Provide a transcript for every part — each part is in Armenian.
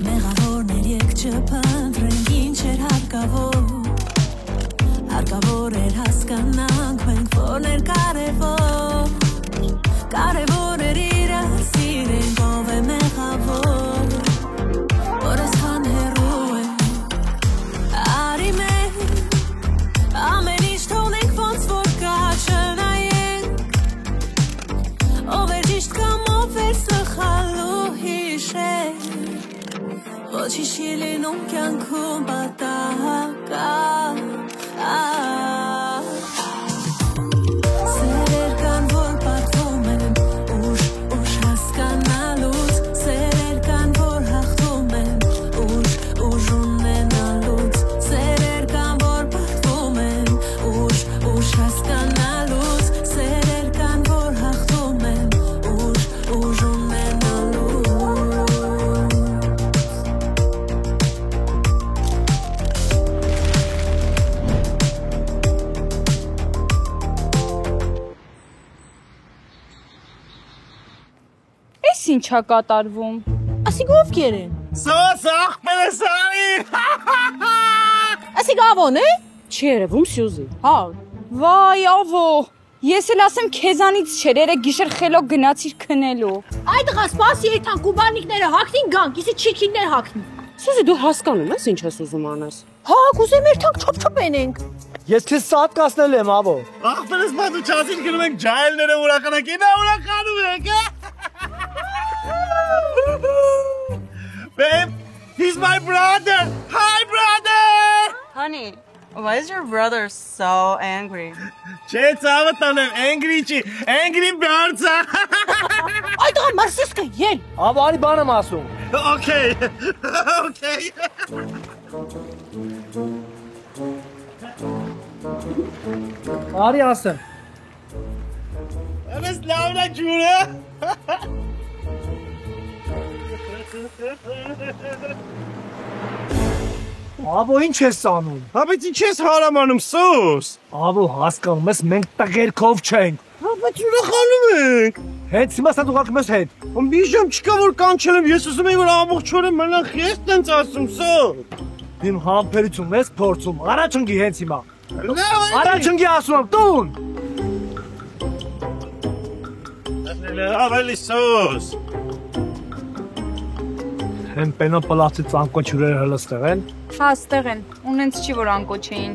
Մեղավորներ եկ չփնտրենք ինչ էր հարկավոր էր հասկանանք մենք որներ կարևոր էր իրար սիրենք ով է մեղավոր որ ասխան հեռու է արի մենք ամեն ինչ թողնենք ոնց որ կա չնայենք ով էր ճիշտ կամ ով էր սխալու հիշենք ոչինչ չի լինում կյանքում պատահական Սերեր կան, որ պատվում են ուշ հասկանալուց Սերեր կան, որ հաղթում են ուշ ունենալուց Սերեր կան, որ պատվում են ուշ հասկանալուց Սերեր կան, որ հաղթում են ուշ ունենալուց Ինչա կատարվում։ Ասիկ ովքեր են։ Սոս ախպերս արի։ Ասիկ ավոն է։ Չի երևում Սյուզի։ Հա։ Վայ ավո։ Ես էլ ասեմ քեզանից չէր, երեք գիշեր խելոք գնացիր քնելու։ Այ տղա, սպասի այդան կուբանիկները հագնին գանք, իսի չիքիններ հագնի։ Սյուզի դու հասկանում ես ինչ ես ուզում անես։ Հա, կուզեմ երթանք չոփչոփենենք։ Ես քեզ սատ կասնել եմ, ավո։ Ախպերս մատու չասին գնում ենք ջայլները ուրախանակ, ինա ուրախանում ենք, Babe, he's my brother! Hi, brother! Honey, why is your brother so angry? Չէ, ցավը տանեմ, angry birds! Այ տղա, մարսեսկը ել։ Ավո, արի բան եմ ասում։ Okay. Արի ասեմ։ Ես լավն է ջուրը։ Ավո, ինչ ես անում։ Հա, բայց ինչ ես հարամանում, սոս։ Ավո, հասկանում ես, մենք տղերքով չենք։ Հա, բայց ուրախանում ենք։ Հենց հիմա սա ուղարկում ես հետ։ Մի ժամ չկա որ կանչել եմ, ես ուզում եմ որ ամբողջորեն մնանք, ես տենց ասում, սոս։ Իմ համբերությունն ես փորձում, առաջընկի հենց հիմա։ Առաջընկի ասում եմ, տուն։ Ավելի սոս։ Հեն պենո պլացի ծանկոչ հյուրերը հլստեղ են։ Հա, ստեղ են, ունենց չի որ անկոչ էին։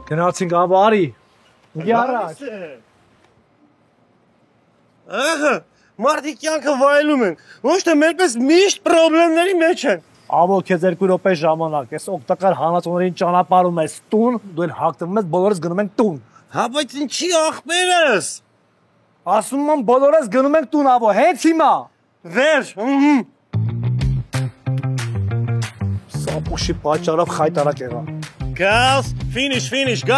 Գնացինք ավո արի։ Ինգի առաջ։ Ահա, մարդիկ կյանքը վայելում են, ոչ թե մերպես միշտ պրոբլեմների մեջ են։ Ավո, քեզ 2 րոպե ժամանակ, ես օգտակար հանածոներին ճանապարհում ես տուն, դու էլ հագտվում ես, բոլորս գնում ենք տուն։ Հա, բայց ինչի ախպերս։ Ասում եմ բոլորս գնում ենք տուն, ավո, հենց հիմա։ Վեր, Սապուշի պատճառով խայտարակ եղա։ Girls, finish, go.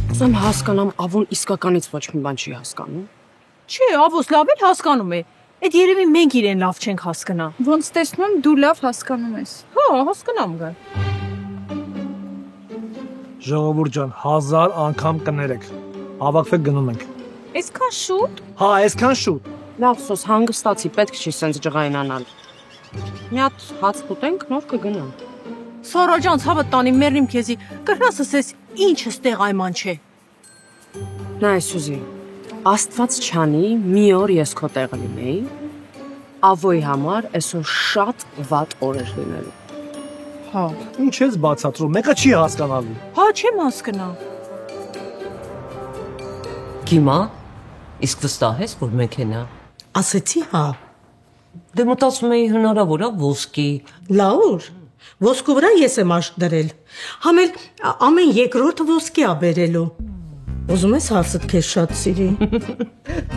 Ուզում հասկանամ, ավոն իսկականից ոչ մի բան չի հասկանում։ Չէ, ավոս լավ էլ հասկանում է։ Այդ երևի մենք իրեն լավ չենք հասկանա։ Ոնց տեսնում եմ դու լավ հասկանում ես։ Հա, հասկանամ գա։ Ժողովուրդ ջան, 1000 անգամ կներեք։ Հավաքվեք գնում ենք։ Այսքան շուտ։ Հա, այսքան շուտ։ Լավ, սոս հանգստացի, պետք չի սենց ջղայնանալ։ Մի հատ հաց կուտենք, նոր կգնամ։ Սորա ջան, ցավը տանի մեռնիմ քեզի։ Կրնաս ասես, ինչ ստեղ այման չէ։ Նայ Սյուզի, Աստված չանի, մի օր ես քո տեղը լինեի, ավոյի համար այսօր շատ վատ օր էր լինելու։ Հա, Ինչ ես բացատրում, մեկը չի հասկանալու։ հա չեմ հասկանա։ Կիմա, իսկ վստահ ես, որ մեքենա։ Ասեցի հա։ Դե մտածում էի հնարավոր է ոսկի։ Լաուր, ոսկու վրա ես եմ աշկ դրել։ Համել ամեն երկրորդը ոսկի ա բերելու։ Ուզում ես հարցդ քեզ շատ սիրի։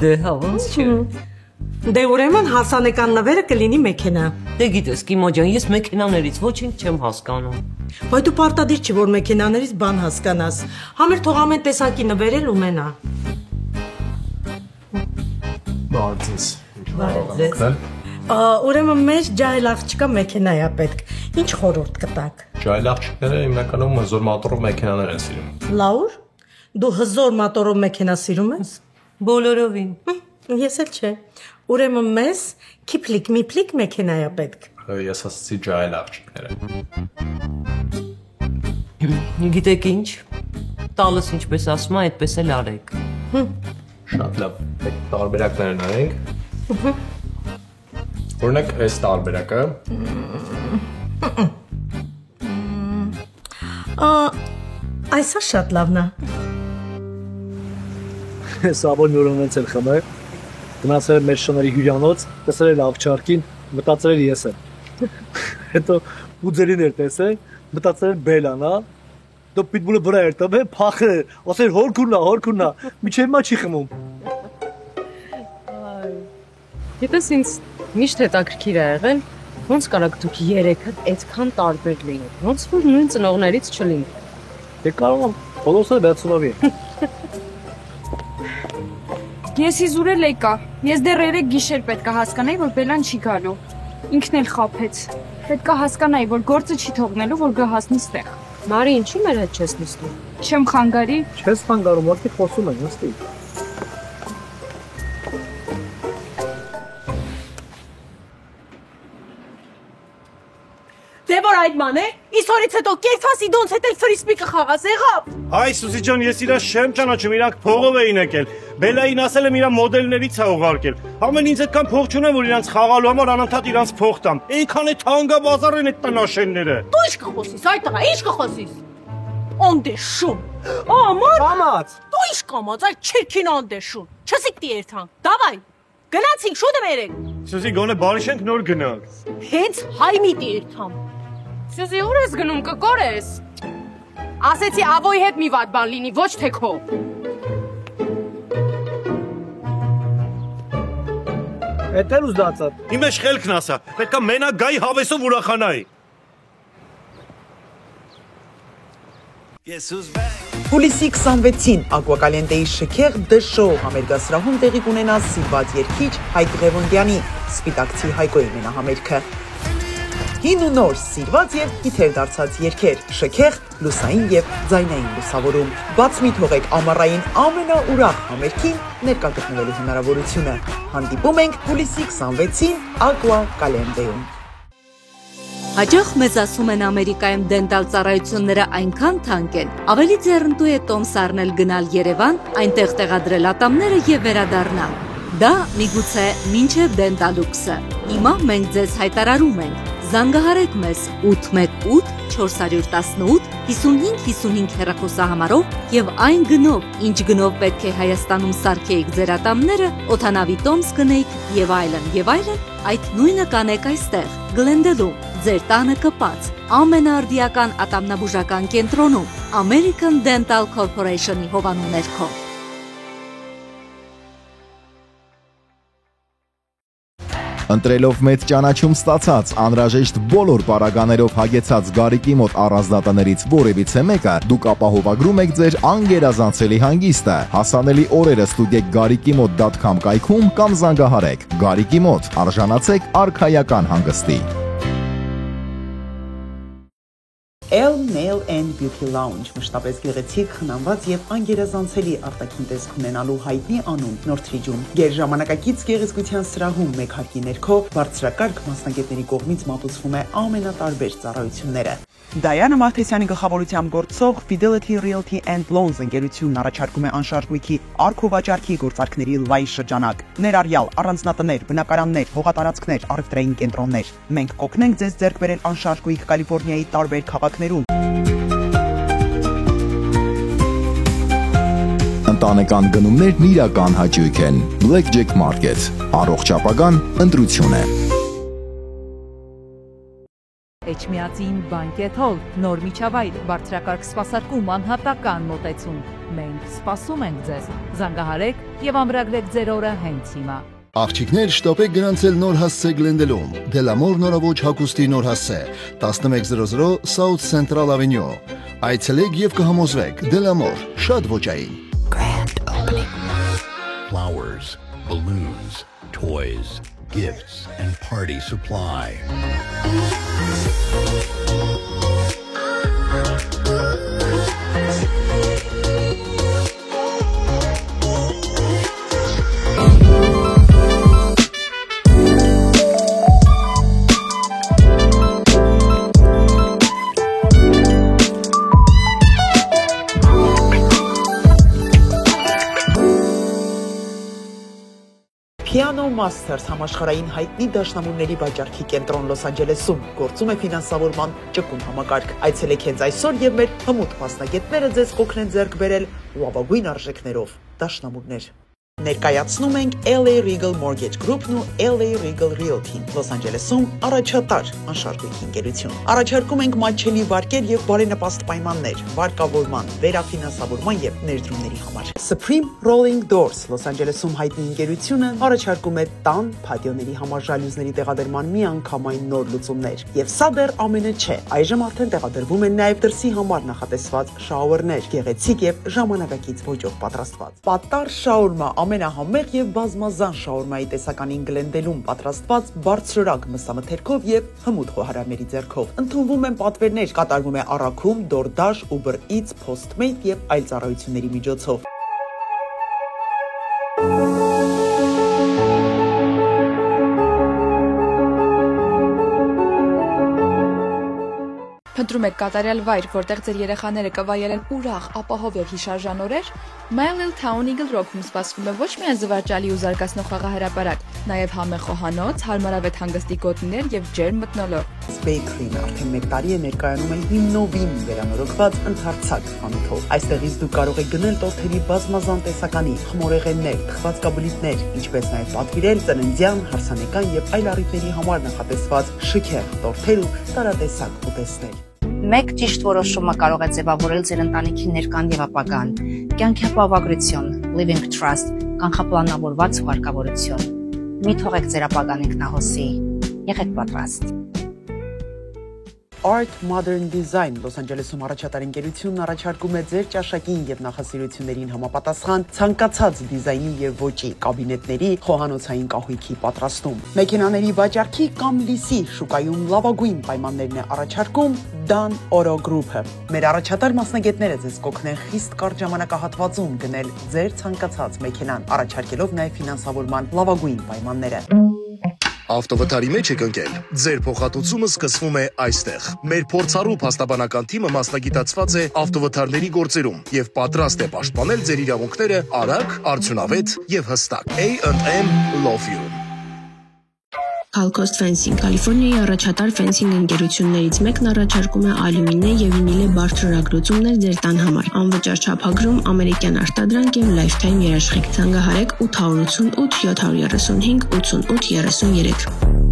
Դե հա, ոնց չէ։ Դե ուրեմն հասանեկան նվերը կլինի մեքենա։ Դե գիտես, Կիմա ջան, ես մեքենաներից ոչինչ չեմ հասկանում։ Բայց դու պարտադիր չի որ մեքենաներից բան հասկանաս։ Համել թող ամեն տեսակի նվերել ունենա։ Բարձես։ Ուրեմն մեր ջահել աղջիկա մեքենա է պետք։ Ինչ խորհուրդ կտաք։ Ջահել աղջիկները հիմնականում հզոր մատորով մեքենաներ են սիրում։ Լաուր, դու հզոր մատորով մեքենա սիրում ես։ Բոլորովին։ Ես էլ չէ։ Ուրեմն մեզ քիփլիկ միփլիկ մեքենա է պետք։ Ես ասացի ջահել աղջիկները։ Գիտեք ինչ, տալս ինչպես ասում է, այդպես էլ արեք։ Շատ լավ, տարբերակներն արենք։ Օրինակ, այս տարբերակը։ Այսա շատ լավն է։ Սաբոն նորոնից էլ խմե։ Գնացել եմ մեր շների հյուրանոց, տեսել եմ ավճարքին, մտածել եմ ես եմ։ Հետո ուձերին էր տեսել, մտածել եմ բելանա, դու պիտբուլը վրա էր տվել, փախել, ասել հորքունա, միջև մա չի խմում։ Գիտես ինձ միշտ հետաքրքիր է եղել, ոնց կարաք դուք երեքը այդքան տարբեր լինեք, ոնց որ նույն ծնողներից չլինեք։ Դե կարող եմ բոլորը վերցնովի։ Ես իզուրել եկա, ես դեռ 3 գիշեր պետք է հասկանայի, որ Բելան չի գալու, ինքն էլ խաբեց, պետք է հասկանայի, որ գործը չի թողնելու, որ գահասնի ստեղ։ Մարի, ինչի մեր հետ չես նստում։ Չեմ խանգարի։ Չես խանգարում, որդի խոսում են, նստի։ Դե որ այդ ման է, իսորից հետո կերթասի դոնց հետ էլ ֆրիսպի կխաղաս, եղավ։ Հայ Սուսի ջան, ես իրա շեմ ճանաչում, իրանք փողով էին եկել։ Բելային ասել եմ իրա մոդելներից է ուղարկել։ Ամեն ինձ այդքան փող չունեմ, որ իրանք խաղալու համար անընդհատ իրանք փող տամ։ Այնքան է թանգաբազար են այդ տնաշենները։ Դու ինչ կխոսիս, այդ տղա, ինչ կխոսիս։ Անդեշուն։ Ամար։ Կամած։ Դու ինչ կամած, այդ չերքին անդեշուն։ Չսիկտի երթան։ Դավայ։ Գնացինք շուտ մերեք։ Սուսի գոնե բարի շենք նոր գնանք։ Հենց հայ միտի երթամ։ Սյուզի ուր ես գնում, կկորես։ Ասեցի ավոյի հետ մի վատ բան լինի, ոչ թե քո։ Էդ էլ ուզածա։ Իմ էջ խելքն ասա, պետքա մենակ գայի հավեսով ուրախանայի։ Հուլիսի 26-ին Ակվակալենտեի շքեղ դշո համերգասրահում տեղի կունենա սիրված երգիչ Հայկ Ղևոնդյանի Սպիտակցի Հայկոյի մենահամերգը։ Հին ու նոր սիրված եւ հիթեր դարձած երգեր, շքեղ, լուսային եւ ձայնային լուսավորում։ Բաց մի թողեք ամառային ամենաուրախ համերգին ներկա գտնվելու հնարավորությունը։ Հանդիպում ենք հուլիսի 26-ին Ակվակալենտեում։ Հաճախ մեզ ասում են Ամերիկայում դենտալ ծառայությունները այնքան թանկ են, ավելի ձեռնտու է տոմս առնել գնալ Երևան, այնտեղ տեղադրել ատամները եւ վերադառնալ։ Դա միգուցե մինչև դենտալուքսը։ Հիմա մենք ձեզ հայտարարում ենք. զանգահարեք մեզ 818 418 5555 հեռախոսահամարով եւ այն գնով, ինչ գնով պետք է Հայաստանում սարքեիք ձեր ատամները, օդանավի տոմս գնեիք եւ այլն, այդ նույնը կանեք այստեղ, Գլենդելում, ձեր տանը կպած, ամենաարդիական ատամնաբուժական կենտրոնում, American Dental Corporation-ի հովանու ներքո։ Ընտրելով մեծ ճանաչում ստացած, անհրաժեշտ բոլոր պարագաներով հագեցած Գարիկի մոտ առանձնատներից որևիցե մեկը, դուք ապահովագրում եք ձեր անգերազանցելի հանգիստը։ Հասանելի օրերը ստուգեք garikimot.com կայքում կամ զանգահարեք։ Գարիկի մոտ արժանացեք արքայական հանգստի։ Elm Nail and Beauty Lounge մշտապես գեղեցիկ, խնամված եւ անգերազանցելի արտաքին տեսք ունենալու հայտնի անուն Նորթրիջում։ Գերժամանակակից գեղեցկության սրահում մեկ հարկի ներքո բարձրակարգ մասնագետների կողմից մատուցվում է ամենատարբեր ծառայությունները։ Դայանա Մարտեսյանի գլխավորությամբ գործող Fidelity Realty and Loans ընկերությունն առաջարկում է անշարժ գույքի արքո-վաճառքի գործարքների լայն շրջանակ։ Ներառյալ առանձնատներ, բնակարաններ, հողատարածքներ, առևտրային կենտրոններ։ Մենք կօգնենք ձեզ ձեռք բերել անշարժ գույք Կալիֆոռնիայի տարբեր քաղաքներում։ Ընտանեկան գնումներն իրական հաճույք են։ Blackjack Market, առողջ ապագան ընտրություն է։ Էջմիածին Banquet Hall, նոր միջավայր, բարձրակարգ սպասարկում, անհատական մոտեցում։ Մենք սպասում ենք ձեզ։ Զանգահարեք եւ ամրագրեք ձեր օրը հենց հիմա։ Աղջիկներ, շտապեք գնացել նոր հասցե Գլենդելում։ Դելամոր նորաոճ հագուստի նոր հասցե 1100 South Central Avenue։ Այցելեք եւ կհամոզվեք։ Դելամոր, շատ ոճային։ Grand opening. Flowers, balloons, toys, gifts, and party supply. Piano Masters համաշխարհային հայտնի դաշնամուրների վաճառքի կենտրոն Լոս Անջելեսում գործում է ֆինանսավորման ճկուն համակարգ։ Այցելեք հենց այսօր եւ մեր հմուտ մասնագետները ձեզ կօգնեն ձեռք բերել լավագույն արժեքներով դաշնամուրներ։ Ներկայացնում ենք LA Regal Mortgage Group-ն ու LA Regal Realty-ն Լոս Անջելեսում առաջատար անշարժույթի ընկերություն։ Առաջարկում ենք մատչելի վարկեր եւ բարենպաստ պայմաններ վարկավորման, վերաֆինանսավորման եւ ներդրումների համար։ Supreme Rolling Doors Լոս Անջելեսում հայտնի ընկերությունը առաջարկում է տան փաթիոների համար ժալյուզների տեղադրման միանգամայն նոր լուծումներ։ Եվ սա դեռ ամենը չէ։ Այժմ արդեն տեղադրվում են նաեւ դրսի համար նախատեսված շաուերներ, գեղեցիկ եւ ժամանակակից ոճով պատրաստված։ Պատար շաուրմա ամենահամեղ եւ բազմազան շաուրմայի տեսականին Գլենդելում պատրաստված բարձրորակ մսամթերքով եւ հմուտ խոհարարների ձեռքով։ Ընդունվում են պատվերներ, կատարվում է առաքում, DoorDash, Uber Eats, Postmate եւ այլ ծառայությունների միջոցով։ Փնտրում եք կատարյալ վայր, որտեղ ձեր երեխաները կվայելեն ուրախ, ապահով եւ հիշարժան օրեր, My Little Town Eagle Rock-ում սպասվում է ոչ միայն զվարճալի ու զարգացնող խաղահրապարակ, նաեւ համեղ խոհանոց, հարմարավետ հանգստի գոտիներ եւ ջերմ մթնոլորտ։ Bakery-ն արդեն 1 տարի է ներկայանում է հիմնովին վերանորոգված ընդարձակ խանութով։ Այստեղից դուք կարող եք գնել տորթերի բազմազան տեսականի, խմորեղեններ, թխված կաբլիթներ, ինչպես նաեւ պատվիրել ծննդյան, հարսանեկան եւ այլ առիթների համար նախատեսված շքեղ տորթեր ու տարատեսակ ուտեստներ։ Մեկ ճիշտ որոշումը կարող է ձևավորել ձեր ընտանիքի ներկան եւ ապագան։ Կյանքի ապահովագրություն, Living Trust, կանխապլանավորված հարկավորություն։ Մի թողեք ձեր ապագան ինքնահոսի։ Եղեք պատրաստ։ Art Modern Design Լոս Անջելեսում առաջատար ընկերությունն առաջարկում է ձեր ճաշակին եւ նախասիրություններին համապատասխան ցանկացած դիզայնի եւ ոճի կաբինետների, խոհանոցային կահույքի պատրաստում։ Մեքենաների վաճառքի կամ լիսի շուկայում լավագույն պայմաններն է առաջարկում Dan Oro Group-ը։ Մեր առաջատար մասնագետները ձեզ կօգնեն խիստ կարճ ժամանակահատվածում գնել ձեր ցանկացած մեքենան, առաջարկելով նաեւ ֆինանսավորման լավագույն պայմանները։ Ավտովթարի մեջ եք ընկել։ Ձեր փոխհատուցումը սկսվում է այստեղ։ Մեր փորձառու փաստաբանական թիմը մասնագիտացված է ավտովթարների գործերում եւ պատրաստ է պաշտպանել ձեր իրավունքները արագ, արդյունավետ եւ հստակ։ A&M Law Firm։ Calcost Fencing Կալիֆոռնիայի առաջատար ֆենսինգ ընկերություններից մեկն առաջարկում է ալյումինե եւ վինիլե բարձրորագործումներ ձեր տան համար։ Անվճար չափագրում, ամերիկյան արտադրանք եւ լայֆթայմ երաշխիք։ Զանգահարեք 888 735 8833։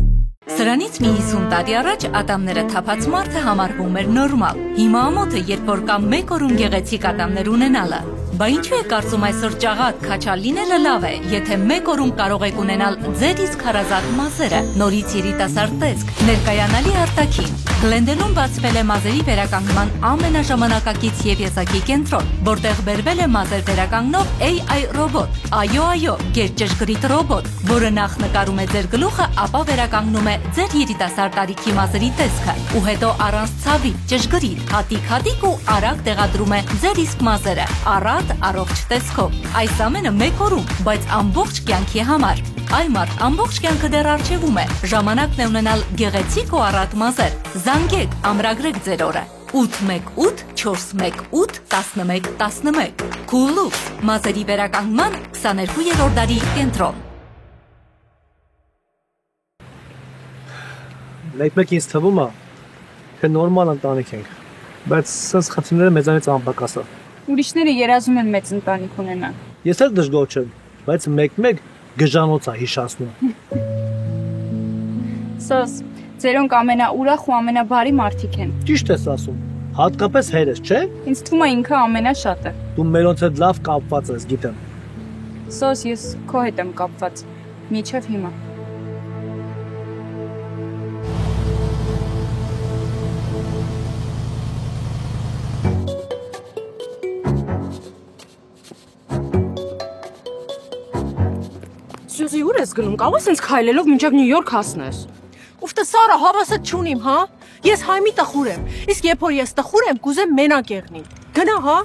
Սրանից մի 50 տարի առաջ ատամները թափած մարդը համարվում էր նորմալ։ Հիմա ամոթը, երբ որ կա մեկ օրում գեղեցիկ ատամներ ունենալը։ Բա ինչու է կարծում այսօր ճաղատ քաչալ լինելը լավ է, եթե մեկ օրում կարող եք ունենալ ձեր իսկ հարազատ մազերը, նորից երիտասարդ տեսք, ներկայանալի արտաքին։ Գլենդելում բացվել է մազերի վերականգնման ամենաժամանակակից եւ եզակի կենտրոն, որտեղ բերվել է մազեր վերականգնող AI ռոբոտ։ Այո, գերճշգրիտ ռոբոտ, որը նախ նկարում է ձեր գլուխը, ապա վերականգնում է ձեր երիտասարդ տարիքի մազերի տեսքը, ու հետո առանց ցավի, ճշգրիտ, հատիկ ու արագ տեղադրում է ձեր իսկ մազերը։ Առատ առողջ տեսքով։ Այս ամենը մեկ օրում, բայց ամբողջ կյանքի համար։ Այ մարդ, ամբողջ կյանքը դեռ առջևում է։ Ժամանակն է ունենալ գեղեցիկ ու առատ մազեր։ Զանգեք, ամրագրեք ձեր օրը։ 818 418 1111 Cool-Looks, մազերի վերականգնման 22-րդ դարի կենտրոն։ Մեկ ինձ թվում է, թե նորմալ ընտանիք ենք, բայց սենց խնդիրները մեզանից անպակաս է։ Ուրիշները երազում են մեծ ընտանիք ունենան։ Ես էլ դժգոհ չեմ, բայց մեկ գժանոց է հիշացնում։ Սոս, ձերոնք ամենաուրախ ու ամենաբարի մարդիկ են։ Ճիշտ ես ասում, հատկապես հերս, չէ՞։ Ինձ թվում է ինքը ամենաշատը։ Դու մերոնց հետ լավ կապված ես, գիտեմ։ Սոս, ես քո հետ եմ կապված, մինչև հիմա։ Սյուզի, ուր ես գնում, կարող ես ինձ քայլելով մինչև Նյու Յորք հասնես։ Ուֆտը Սարա, հավասար չունիմ, հա։ Ես հայմի տխուր եմ։ Իսկ երբ որ ես տխուր եմ, կուզեմ մենակ եղնի։ Գնա, հա։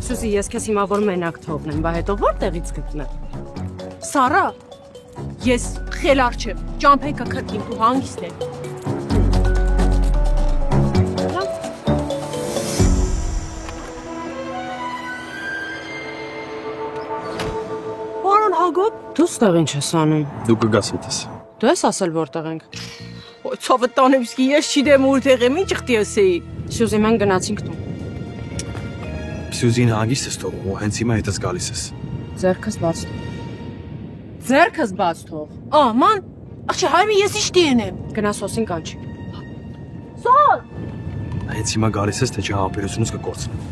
Սուզի, ես քեզ հիմա որ մենակ թողնեմ, բա հետո որտեղից գտնեմ։ Սարա, ես խելար չեմ։ Ճամփեքը քրքին դու հանգիստ ես։ Պարոն Հակոբ, դու ստեղ ինչ ես անում։ Դու կգաս հետս։ Դու ես ասել որտեղ ենք։ Ոյ ցավը տանեմ, իսկ ես չգիտեմ որտեղ եմ, ինչ խտիեսեի։ Սյուզի, մենք գնացինք տուն։ Սյուզին հանգիստ ես թողում, ու հենց հիմա հետս գալիս ես։ Ձերքս բաց թող։ Ձերքս բաց թող։ Աման, աղջի հայմի ես ինչ դիենեմ։ Գնա սոսին կանչի։ Սոս։ Հենց հիմա գալիս ես, թե չէ համապերությունս կկորցնեմ։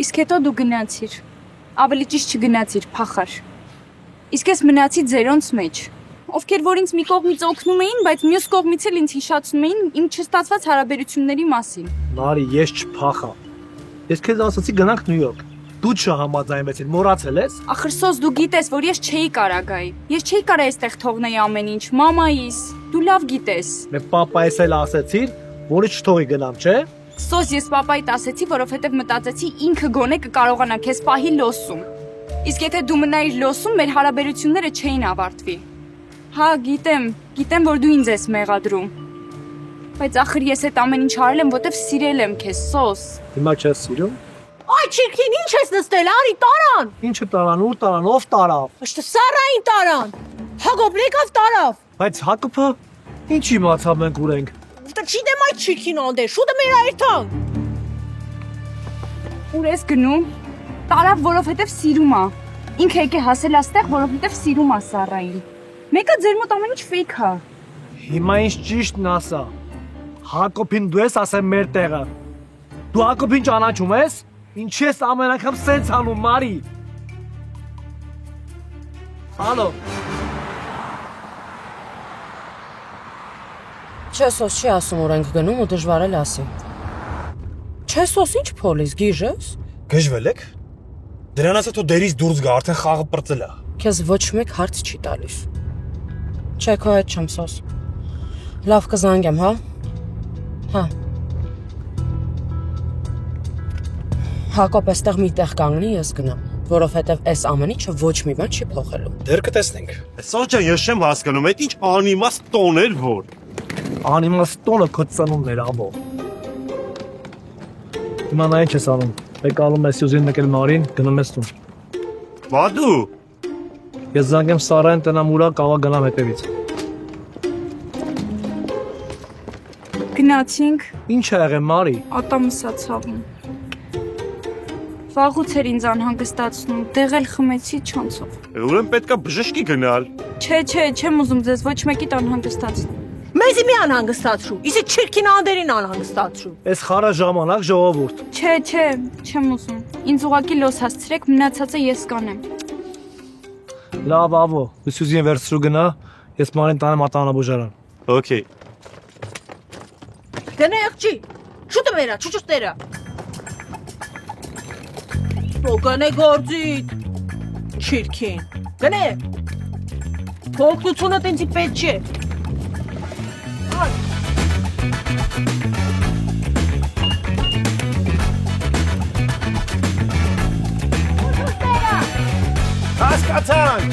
Իսկ հետո դու գնացիր, ավելի ճիշտ չգնացիր, փախար։ Իսկ ես մնացի ձերոնց մեջ, ովքեր որ ինձ մի կողմից օգնում էին, բայց մյուս կողմից էլ ինձ հիշացնում էին իմ չստացված հարաբերությունների մասին։ Մարի, ես չփախա։ Ես քեզ ասացի գնանք Նյու Յորք։ Դու չհամաձայնվեցիր, մոռացել ես։ Ախր սոս դու գիտես, որ ես չէի կարա գայի։ Ես չէի կարա այստեղ թողնեի ամեն ինչ, մամայիս։ Դու լավ գիտես։ Մեր պապայիս էլ ասեցիր, որ չթողի գնամ, չէ՞։ Սոս ես պապայիդ ասեցի, որովհետև մտածեցի ինքը գոնե կկարողանա քեզ պահի լոսում։ Իսկ եթե դու մնայիր լոսում, մեր հարաբերությունները չէին ավարտվի։ Հա, գիտեմ, որ դու ինձ ես մեղադրում։ Բայց ախր ես այդ ամեն ինչ արել եմ, որտեվ սիրել եմ քեզ, սոս։ Հիմա չես սիրում։ Այ չիրքին ինչ ես նստել, արի տարան։ Ինչը տարան, ուր տարան, ով տարավ։ Ըշտը Սարային տարան։ Հակոբ եկավ տարավ։ Բայց Հակոբը ինչ իմացավ մենք ուր ենք։ Չիտեմ այդ չիրքին անդեր, շուտը մեր այրթան։ Ուր ես գնում։ Տարավ, որովհետև սիրում ա։ Ինքը եկե հասել աստեղ, որովհետև սիրում ա Սարային։ Մեկը ձեր մոտ ամեն ինչ ֆեյք ա։ Հիմա ինչ ճիշտն ասա։ Հակոբին դու ես ասեմ մեր տեղը։ Դու Հակոբին ճանաչում ես։ Ինչ ես ամեն անգամ սենց անում, Մարի։ Ալո։ Չէ, սոս չի ասում, որ ենք գնում ու դժվար էլ ասի։ Չէ, սոս ինչ փոլիս, գիժ ես։ Գժվել եք։ Դրանից հետո դերից դուրս գա, արդեն խաղը պրծել է։ Քեզ ոչ մեկ հարց չի տալիս։ Չէ, քո հետ չեմ սոս։ Լավ կզանգեմ, հա։ Հա։ Հակոբ էստեղ մի տեղ կանգնի, ես գնամ, որովհետև այս ամեն ինչը ոչ մի բան չի փոխելու։ Դեռ կտեսնենք։ Սոս ջան, ես չեմ հասկանում, այդ ինչ անիմաստ տոն էր որ։ Անիմաստ տոնը քո ծնունդն էր, աբո։ Հիմա նա ինչ ես անում։ Մեկ ալում ես Սյուզին նկել Մարին, գնում ես տուն։ Բա դու։ Ես զանգեմ Սարային տնամ ուրա, կավա գնամ հետևից։ Գնացինք։ Ինչ ա եղել, Մարի։ Ատամսա ցավում։ Վաղուց էր ինձ անհանգստացնում, դեղել խմեցի չանցով։ Ուրեմն պետքա բժշկի գնալ։ Չէ, չեմ ուզում ձեզ ոչ մեկիդ անհանգստացնել։ Մեզի մի անհանգստացրու, իսկ չիրքին անդերին անհանգստացրու։ Այս խառը ժամանակ ժողովուրդ։ Չէ, չեմ ուզում։ Ինձ ուղակի լոս հասցրեք, մնացածը ես կանեմ։ Լավ, ավո, դու Սյուզին վերցրու գնա, ես Մարին տանեմ ատանաբուժարան։ Okay։ Գնա եղջի, շուտը վերա, չուչուստերա։ Գնե գործիդ, չիրքին, գնե, փոքրությունդ ինձի պետք չէ։ Հասկացանք։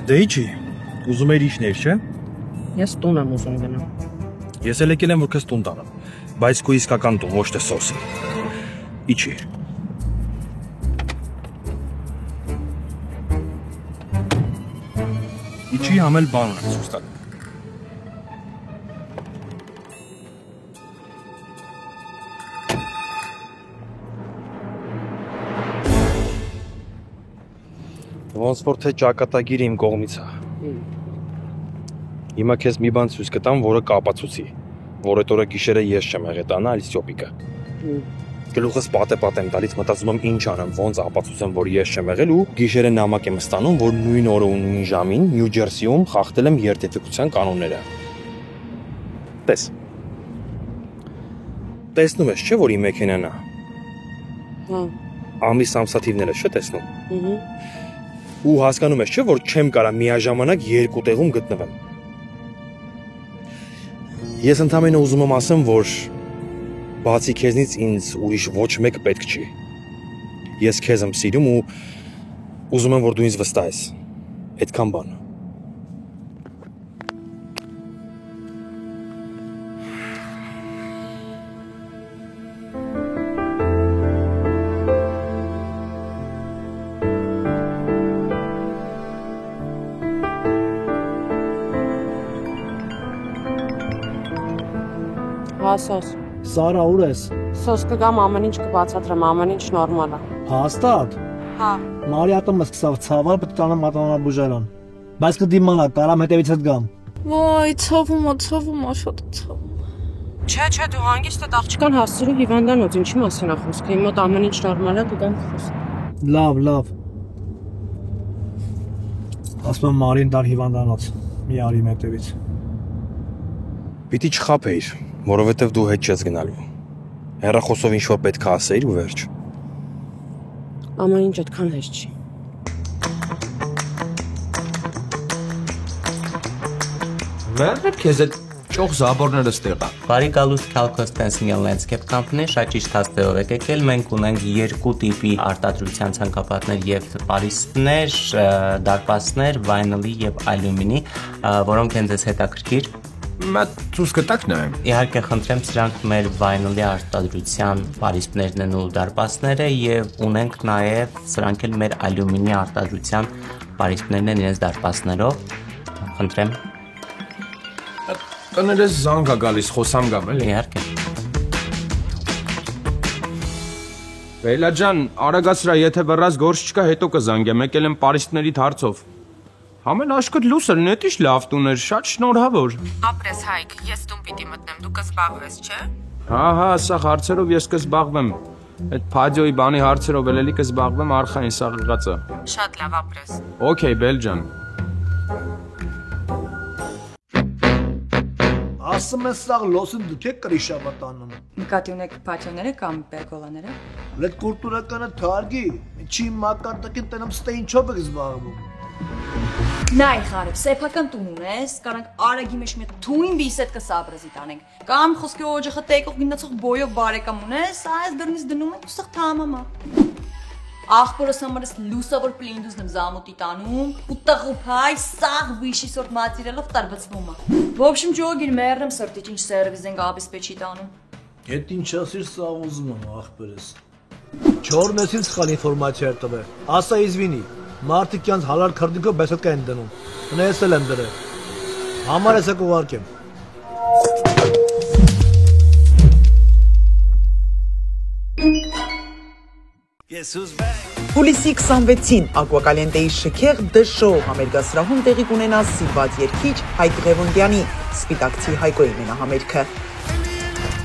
Դե ինչի։ Ուզում ես իջնել, չէ՞։ Ես տուն եմ ուզում գնալ։ Ես էլ եկել եմ որ քեզ տուն տանեմ, բայց քո իսկական տուն, ոչ թե սոսի։ Իջի։ Իջի համել բանն է ցույց տալ։ Ոնց որ թե ճակատագիրը իմ կողմից է։ Հիմա քեզ մի բան ցույց կտամ, որը կապացուցի, որ այդ օրը գիշերը ես չեմ եղել տանը, այլ Ստյոպիկը։ Գլուխս պատե-պատե եմ տալիս, մտածում եմ ինչ անեմ, ոնց ապացուցեմ, որ ես չեմ եղել ու գիշերը նամակ եմ ստանում, որ նույն օրը ու նույն ժամին Նյու Ջերսիում խախտել եմ երթևեկության կանոնները։ Տես։ Տեսնում ես, չէ՞ որ իմ մեքենան է։ Հա։ Ամիս ամսաթիվները չէ՞ տեսնում։ Ու հասկանում ես, չէ՞ որ չեմ կարա միաժամանակ երկու տեղում գտնվեմ։ Ես ընդամենը ուզում եմ ասեմ, որ բացի քեզնից ինձ ուրիշ ոչ մեկ պետք չի։ Ես քեզ եմ սիրում ու ուզում եմ, որ դու ինձ վստահես։ Այդքան բան։ Սոս։ Սարա, ուր ես։ Սոս կգամ ամեն ինչ կբացատրեմ, ամեն ինչ նորմալ է։ Հաստատ։ Հա։ Մարիատը սկսավ ցավել, պետք է տանեմ մատանաբուժարան։ Բայց կդիմանա, կարամ հետևից հետ գամ։ Ոայ, ցավում է, շատ ցավում։ Չէ, դու հանգիստ այդ աղջկան հասցրու հիվանդանոց, ինչի մասին է խոսքը։ Իմ մոտ ամեն ինչ նորմալ է, կգամ խոսք։ Լավ։ Ասում եմ Մարին դար հիվանդանոց։ Մի արի հետևից։ Պիտի չխաբեիր, որովհետև դու հետ չես գնալու։ Հեռախոսով ինչ-որ պետք է ասեիր ու վերջ։ Ամեն ինչ այդքան հեշտ չի։ Վերջ քեզ այդ ճոխ զաբորները ստեղա։ Բարի գալուս Calcost Fencing and Landscape Company, շատ ճիշտ հաստեղով եք եկել։ Մենք ունենք երկու տիպի արտադրության ցանկապատներ եւ պարիսպներ, դարպասներ, վայնիլի եւ ալյումինի, որոնք են ձեզ հետաքրքիր։ Մատ ցույց կտաք նայեմ։ Իհարկե խնդրեմ, սրանք մեր վայնիլի արտադրության պարիսպներն են ու դարպասները եւ ունենք նաեւ սրանք էլ մեր ալյումինի արտադրության պարիսպներն են իրենց դարպասներով։ Խնդրեմ։ Տներես զանգ է գալիս, խոսամ գամ էլի։ Իհարկե։ Բելա ջան, արագացրա, եթե բռած գործ չկա, հետո կզանգեմ, եկել եմ պարիսպներիդ հարցով։ Ամեն աշկոտ լուսր, նետիշ լավ տուներ, շատ շնորհավոր։ Ապրես Հայկ, ես տուն պիտի մտնեմ, դու կզբաղվես, չէ՞։ Հա, սա հարցերով ես կզբաղվեմ։ Այդ Փադիոյի բանի հարցերով էլի կզբաղվեմ արխային սաղიღածը։ Շատ լավ ապրես։ Okay, Բել ջան։ Ասում ես սաղ լոսին դուք եք կրիշավատանում։ Նկատի ունեք պատիոները կամ պերգոլաները։ Լետ կուլտուրականը թարգի, չի մակարտակին տնեմ ստեինչով եք զբաղվում։ Նայ խարև, սեփական տուն ունես, կարանք արագի մեջ մի թույն բիսետ կսաբրզի տանենք։ Կամ խոսքի օջախը տեկող գնացող բոյով բարեկամ ունես, այս դրնից դնում ենք ու սաղ թամամա։ Աղբորս համարս լուսավոր պլինդուզն եմ զամուտի տանում, ու տղուփայ սաղ վիշի սորտ մատիրելով տարբծվում է։ Ոբշմ ջոգիր մերրեմ սրտիչ ինչ սերվիզ ենք աբիսպեչի տանում։ Հետ ինչ ասիր սաղ ուզում եմ, աղբերս։ Չորնեսին սխալ ինվորմացիա էր տվել, ասա իզվինի, մարդիկ յանց հալար քրդիկով բեսոտկա են դնում, նեսել եմ դրել, համար ես եք ուղարկեմ։ Հուլիսի 26-ին Ակվակալենտեի շքեղ դշո համերգասրահում տեղի կունենա սիրված երգիչ Հայկ Ղևոնդյանի Սպիտակցի Հայկոյի մենահամերգը։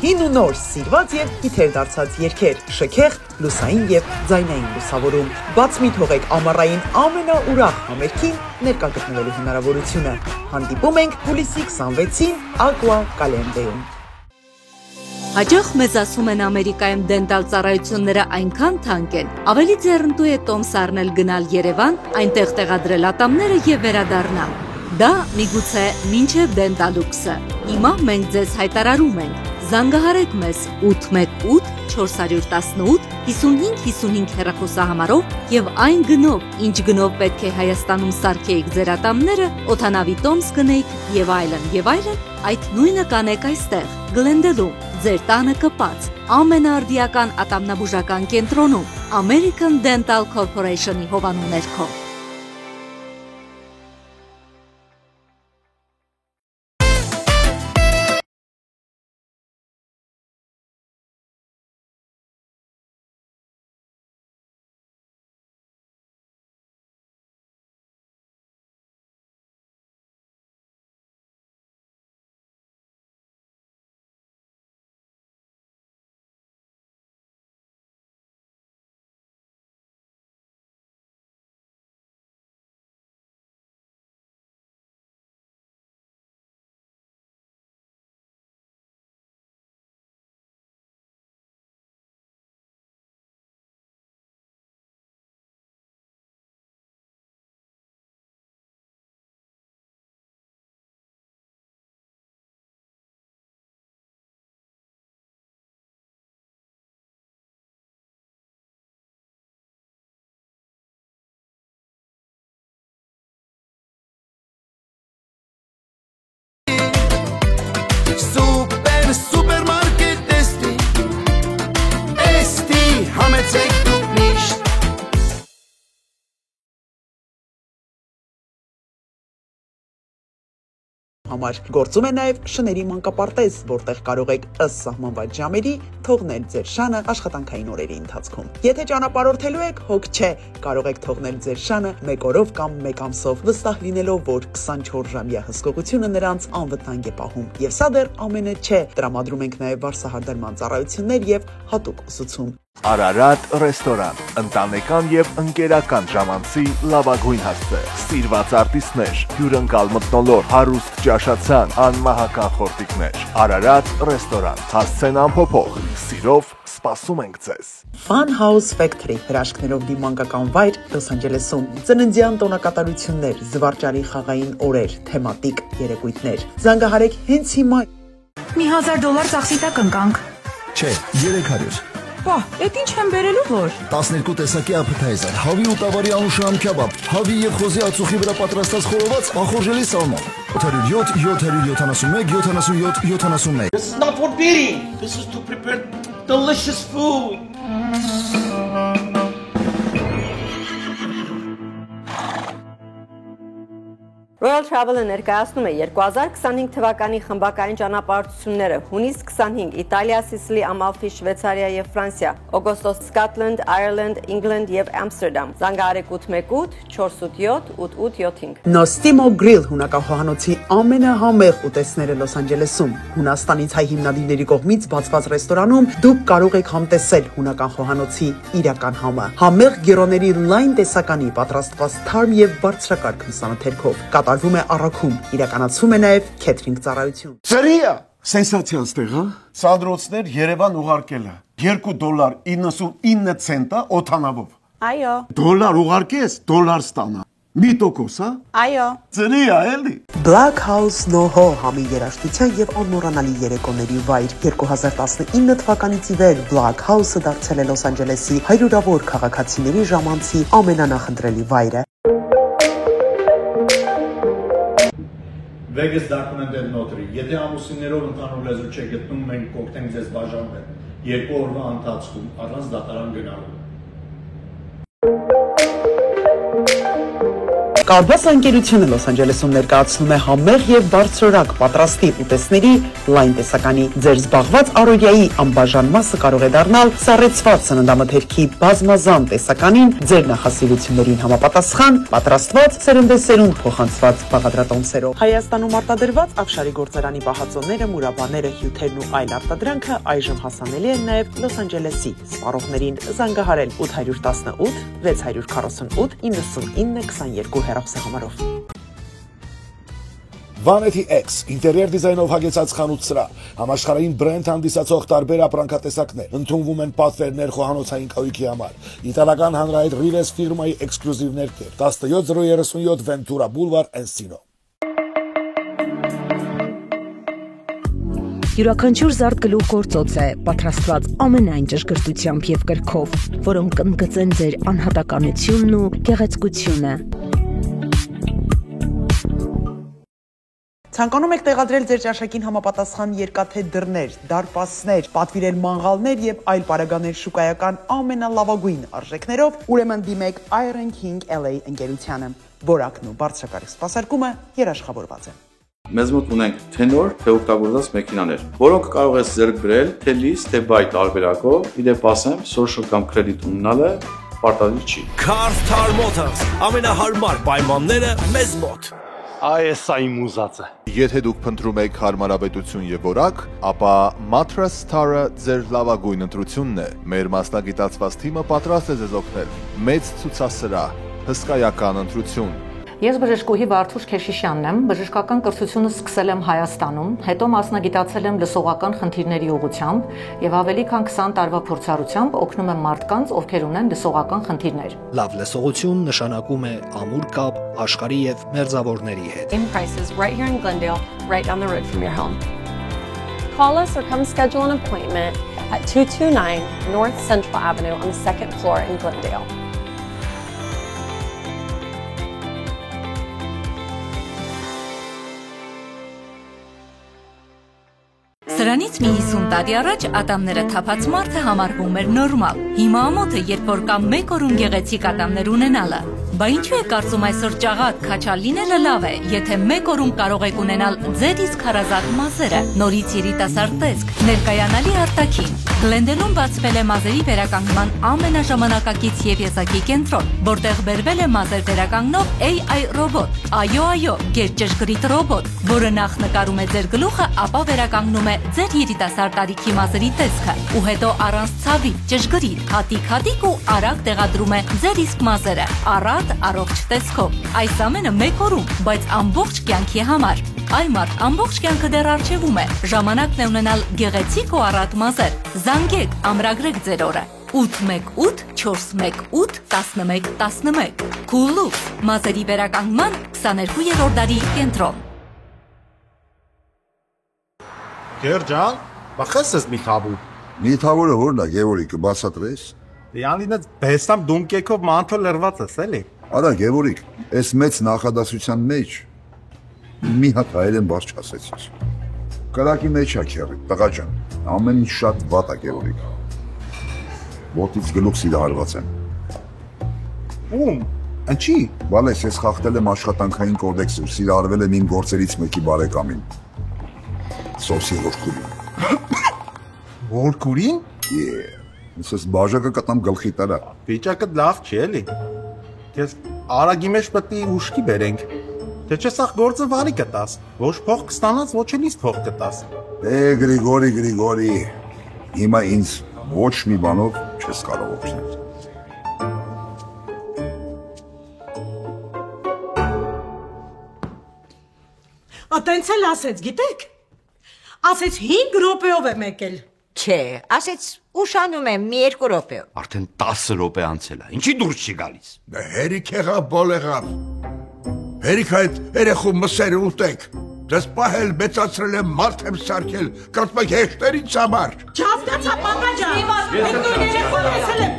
Հին ու նոր սիրված եւ հիթեր դարձած երգեր, շքեղ, լուսային եւ ձայնային լուսավորում։ Բաց մի թողեք ամառային ամենաուրախ համերգին ներկա գտնվելու հնարավորությունը։ Հանդիպում ենք հուլիսի 26-ին Ակվակալենտեում։ Հաջող մեզ ասում են Ամերիկայում դենտալ ծառայությունները այնքան թանկ են, ավելի ձեռնտու է տոմս առնել գնալ Երևան, այնտեղ տեղադրել ատամները եւ վերադառնալ։ Դա միգուցե մինչև դենտալուքսը։ Հիմա մենք ձեզ հայտարարում ենք, Զանգահարեք մեզ 818 418 5555 հեռախոսահամարով եւ այն գնով, ինչ գնով պետք է Հայաստանում սարքեիք ձեր ատամները, օդանավի տոմս գնեիք եւ այլն, այդ նույնը կանեք այստեղ, Գլենդելում, ձեր տանը կպած, ամենաարդիական ատամնաբուժական կենտրոնում, American Dental Corporation-ի հովանու ներքո։ Համար գործում է նաև շների մանկապարտեզ, որտեղ կարող եք ըստ սահմանված ժամերի թողնել ձեր շանը աշխատանքային օրերի ընթացքում։ Եթե ճանապարհորդելու եք, հոգ չէ, կարող եք թողնել ձեր շանը 1 օրով կամ 1 ամսով, վստահ լինելով, որ 24-ժամյա հսկողությունը նրանց անվտանգ է պահում։ Եվ սա դեռ ամենը չէ, տրամադրում ենք նաև վարսահարդարման ծառայություններ եւ հատուկ ուսուցում։ Արարատ ռեստորան, ընտանեկան եւ ընկերական ժամանցի լավագույն հասցե, սիրված արտիստներ, հյուրընկալ մթնոլորտ, հարուստ ճաշացան, անմահական խորտիկներ։ Արարատ ռեստորան, հասցեն անփոփոխ, սիրով սպասում ենք ձեզ։ Fun House Factory հրաշքներով լի մանկական վայր Լոս Անջելեսում, ծննդյան տոնակատարություններ, զվարճալի խաղային օրեր, թեմատիկ երեկույթներ։ Զանգահարեք հենց հիմա։ Մի $1000 ծախսի տակ ընկանք։ Չէ, 300։ Պահ, էդ ինչ եմ բերելու որ։ 12 տեսակի appetizer, հավի ու տավարի անուշահամ քեբաբ, հավի եւ խոզի ածուխի վրա պատրաստած խորոված ախորժելի սալմոն։ 807 771 77 71։ This is not for beating. This is to prepare delicious food. Royal Travel-ը ներկայացնում է 2025 թվականի խմբակային ճանապարհորդությունները հունիս 25 Իտալիա, Սիսիլի, Ամալֆի, Շվեյցարիա եւ Ֆրանսիա, օգոստոս Սկոթլանդ, Այրլանդ, Ինգլանդ եւ Ամստերդամ։ Զանգահարեք 818 487 8875։ Nostimo Grill հունակախոհանոցի ամենահամեղ ուտեստները Լոս Անջելեսում։ Հունաստանից հայ հիմնադիրների կողմից բացված ռեստորանում դուք կարող եք համտեսել հունական խոհանոցի իրական համը։ Համեղ գերոների լայն տեսականի պատրաստված թարմ եւ բարձրակարգ մսանաթերքով։ Կատարվում է առաքում, իրականացում է նաև քեթրինգ ծառայություն։ Ծրիա, սենսացիա ստեղ, հա։ Սանդրոցներ Երևան ուղարկելը $2.99 օթանավով։ Այո։ Դոլար ուղարկես, դոլար ստանա։ Մի տոկոս, հա։ Այո։ Ծրիա, էլի։ Black House NoHo համի երաժշտության եւ անմոռանալի երեկոների վայր 2019 թվականից ի վեր Black House-ը դարձել է Լոս Անջելեսի հարյուրավոր քաղաքացիների ժամանցի ամենանախընտրելի վայրը։ Vegas documented notary. Եթե ամուսիններով ընդհանուր լեզու չեք գտնում, մենք կօգնենք ձեզ բաժանվել 2 օրվա ընթացքում առանց դատարան գնալու։ Կարբաս ընկերությունը Լոս Անջելեսում ներկայացնում է համեղ եւ բարձրորակ պատրաստի ուտեստների լայն տեսականի։ Ձեր զբաղված առօրյայի անբաժան մասը կարող է դառնալ սառեցված սննդամթերքի բազմազան տեսականին, ձեր նախասիրություններին համապատասխան պատրաստված սերնդեսերունդ փոխանցված բաղադրատոմսերով։ Հայաստանում արտադրված Աֆշարի գործարանի պահածոները, մուրաբաները, հյութերն ու այլ արտադրանքը այժմ հասանելի են նաեւ Լոս Անջելեսի սպառողներին։ Զանգահարել 818 648 9922 հեռախոսահամարով։ Vanity X ինտերիեր դիզայնով հագեցած խանութ սրահ, համաշխարհային բրենդ հանդիսացող տարբեր ապրանքատեսակներ, ընդունվում են պատվերներ խոհանոցային կահույքի համար, իտալական հանրահայտ Rives ֆիրմայի էքսկլյուզիվ ներկեր, 17037 Ventura Boulevard Encino։ յուրաքանչյուր զարդ գլուխ գործոց է, պատրաստված ամենայն ճշգրտությամբ եւ կրքով, որոնք կընդգծեն ձեր անհատականությունն ու գեղեցկությունը։ Ցանկանում եք տեղադրել ձեր ճաշակին համապատասխան երկաթե դռներ, դարպասներ, պատվիրել մանգալներ եւ այլ պարագաներ շուկայական ամենալավագույն արժեքներով, ուրեմն դիմեք Iron King LA ընկերությանը։ Որակն ու բարձրակարգ սպասարկումը երաշխավորված է։ Մեզ մոտ ունենք թե նոր, թե օգտագործված մեքենաներ, որոնք կարող ես ձեռք բերել թե լիզ, թե բայ տարբերակով, իդեպ ասեմ, social կամ credit ունենալը պարտադիր չի։ Cars Tar Motors, ամենահարմար պայմանները մեզ մոտ։ Այս այն մուզածը։ Եթե դուք փնտրում եք հարմարավետություն եւ որակ, ապա Mattress Star-ը ձեր լավագույն ընտրությունն է։ Մեր մասնագիտացված թիմը պատրաստ է ձեզ օգնել։ Մեծ ցուցասրահ, հսկայական ընտրություն։ Ես բժշկուհի Վարդուշ Քեշիշյանն եմ, բժշկական կրթությունը սկսել եմ Հայաստանում, հետո մասնագիտացել եմ լսողական խնդիրների ուղղությամբ եւ ավելի քան 20 տարվա փորձառությամբ օգնում եմ մարդկանց, ովքեր ունեն լսողական խնդիրներ։ Լավ լսողություն նշանակում է ամուր կապ աշխարհի եւ մերձավորների հետ։ In prices right here in Glendale, right down the road from your home. Call us or come schedule an appointment at 229 North Central Avenue on the 2nd floor in Glendale. Սրանից մի 50 տարի առաջ ատամները թափած մարդը համարվում էր նորմալ։ Հիմա ամոթը, երբ որ կամ մեկ օրում գեղեցիկ ատամներ ունենալը։ Բա ինչու է կարծում այսօր ճաղատ քաչալ լինելը լավ է, եթե մեկ օրում կարող եք ունենալ ձեր իսկ հարազատ մազերը, նորից երիտասարդ տեսք, ներկայանալի արտաքին։ Գլենդելում բացվել է մազերի վերականգնման ամենաժամանակակից եւ եզակի կենտրոն, որտեղ բերվել է մազեր վերականգնող AI ռոբոտ։ Այո, գերճշգրիտ ռոբոտ, որը նախ նկարում է ձեր գլուխը, ապա վերականգնում է ձեր երիտասարդ տարիքի մազերի տեսքը, ու հետո առանց ցավի, ճշգրիտ, հատիկ ու արագ տեղադրում է ձեր իսկ մազերը, առատ առողջ տեսքով։ Այս ամենը մեկ օրում, բայց ամբողջ կյանքի համար։ Այ մարդ, ամբողջ կյանքը դեռ առջևում է։ Ժամանակն է ունենալ գեղեցիկ ու առատ մազեր։ Զանգեք, ամրագրեք ձեր օրը։ 818 418 1111 Cool-Looks, մազերի վերականգնման 22-րդ դարի կենտրոն։ Գերջան, բախես մի թաբու։ Մի թաբուրը որն է, Գևորիկ, բացատրես։ Յանինը բեսամ դունկեքով մանթո լրված ես, էլի։ Արա, Գևորիկ, այս մեծ նախադասության մեջ մի հատ հայերեն բաց չասեցիս։ Կրակի մեջ է քեռի, տղա ջան, ամեն ինչ շատ վատ է, Գևորիկ։ Ոտից գլուխ սիրահարված եմ։ Ում, ինչի։ Բալես, ես խախտել եմ աշխատանքային կոդեքսը, սիրահարվել եմ իմ գործերից մեկի բարեկամին։ Սոսի որդքուրին։ Որդքուրին։ Ես բաժակը կտամ գլխի տարա։ Վիճակը լավ չի, էլի։ Ես արագի մեջ պետք է ուշքի բերենք։ Թե չէ սա գործը վարի կտաս։ Ոչ փող կստանաս, ոչ էլ ինձ փող կտաս։ Գրիգորի, հիմա ինձ ոչ մի բանով չես կարող օգնել։ Տենց էլ ասեց, գիտեք։ Ասեց 5 րոպեով է եկել։ Չէ, ասեց ուշանում եմ մի 2 րոպեով։ Արդեն 10 րոպե անցել է։ Ինչի դուրս չի գալիս։ Հերիք եղավ, բոլ եղավ։ Հերիք այդ երեխու մսերը ուտեք։ Դες պահել մեծացրել եմ, մարդ եմ սարքել, կարծում եք հեշտեր ինձ համար։ Չհասկացա, պապա ջան։ Մենք դու երեխան ասել եմ,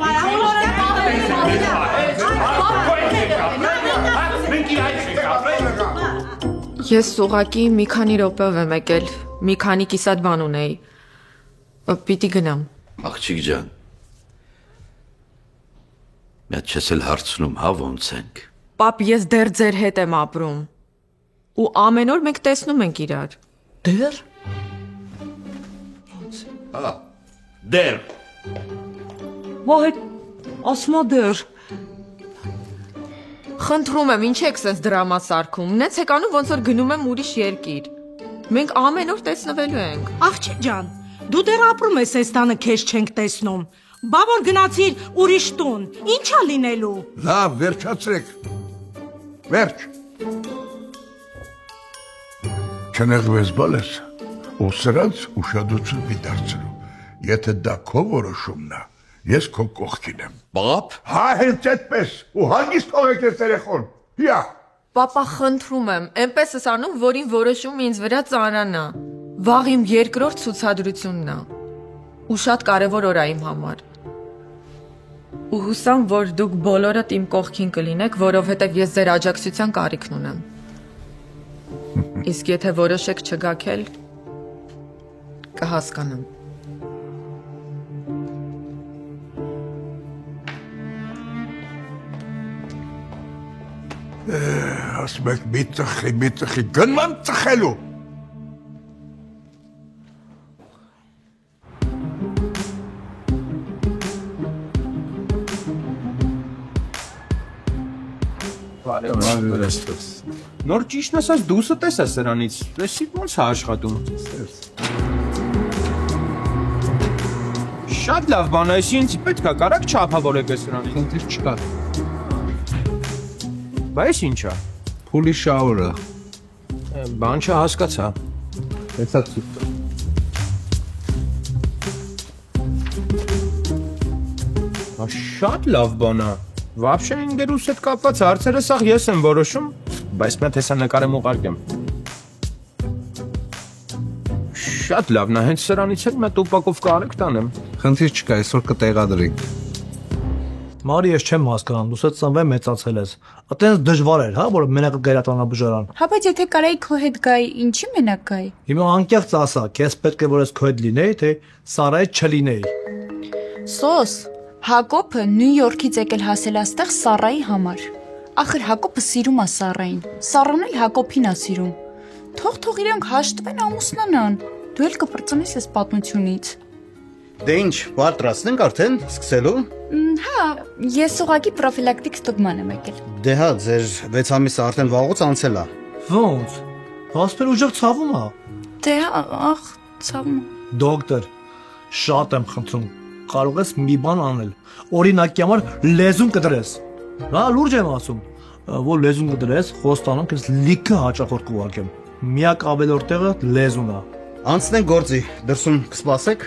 Ես ուղղակի մի քանի րոպեով եմ եկել, մի քանի կիսատ բան ունեի։ Պիտի գնամ։ Աղջիկ ջան։ Մեծ չես էլ հարցնում, հա ոնց ենք։ Պապ, ես դեռ ձեր հետ եմ ապրում։ Ու ամեն օր մենք տեսնում ենք իրար։ Դեռ։ Հա, դեռ։ Վայ, ասմա դեռ։ Խնդրում եմ, ինչ եք սենց դրամա սարքում։ Նենց եք անում, ոնց որ գնում եմ ուրիշ երկիր։ Մենք ամեն օր տեսնվելու ենք։ Աղջիկ ջան, դու դեռ ապրում ես այս տանը, քեզ չենք տեսնում։ Բա որ գնացիր ուրիշ տուն, ի՞նչ է լինելու։ Լավ, վերջացրեք։ Վերջ։ Չնեղվես բալես, ու սրանց ուշադրություն մի դարձրու։ Եթե դա քո որոշումն է, ես քո կողքին եմ։ Պապ։ Հա, հենց այդպես, ու հանգիստ թողեք ես երեխոն։ Հիա։ Պապա, խնդրում եմ, այնպես ես անում, որին որոշումը ինձ վրա ծանրանա։ Վաղ իմ երկրորդ ցուցադրությունն է։ Ու շատ կարևոր օր է իմ համար։ Ու հուսամ, որ դուք բոլորդ իմ կողքին կլինեք, որովհետև ես ձեր աջակցության կարիքն ունեմ։ Իսկ եթե որոշեք չգաքել, կհասկանամ։ Ասում եք մի ծխի, գնման ծխելու։ Նոր ճիշտն ասած դուսը տեսա սրանից, տեսի ոնց է աշխատում։ Շատ լավ բան է, այս ինձ պետք է կարակ չափավորեք սրանից։ Խնդիր չկա։ Բայց ինչ է։ Փուլի շաուրը։ Բան չհասկացա։ Տեսա ցույց։ Շատ լավ բան է։ Вообще ինգերուս հետ կապված հարցերը սաղ ես եմ որոշում, բայց մեն տեսա նկարեմ ուղարկեմ։ Շատ լավն է, հենց սրանից էլ մետ ուպակով կարեք տանեմ։ Խնդիր չկա, այսօր կտեղադրի։ Մարի, ես չեմ հասկանում, դուս հետ ծնվել մեծացել ես։ Այտենց դժվար էր, հա, որ մենակ գերատանա բուժարան։ Հա, բայց եթե կարայի քո հետ գայի, ինչի մենակ գայի։ Հիմա անկեղծ ասա, քեզ պետք է որ ես քո հետ լինեի, թե Սարայի չլինեի։ Սոս, Հակոբը Նյու Յորքից եկել հասել աստեղ Սարայի համար։ Ախր Հակոբը սիրում է Սարային, Սարան էլ Հակոբին է սիրում։ Թող իրանք հաշտվեն ամուսնանան, դու էլ կպրծնես այս պատմությունից։ Դե ինչ, պատրաստենք արդեն, սկսելու։ Հա, ես ուղղակի պրոֆիլակտիկ ստուգման եմ եկել։ Դե հա, ձեր 6 ամիսը արդեն վաղուց անցել է։ Ոնց։ Հասպեր ուժեղ ցավում է։ Դե ախ, ցավում։ Դոկտոր, շատ եմ խնդրում, կարող ես մի բան անել։ Օրինակի համար լեզուն կդրես։ Հա, լուրջ եմ ասում, որ լեզուն կդրես, խոստանում քեզ լիքը հաճախորդ կուղարկեմ։ Միակ ավելորդ տեղը լեզուն է։ Անցնենք գործի, դրսում կսպասեք։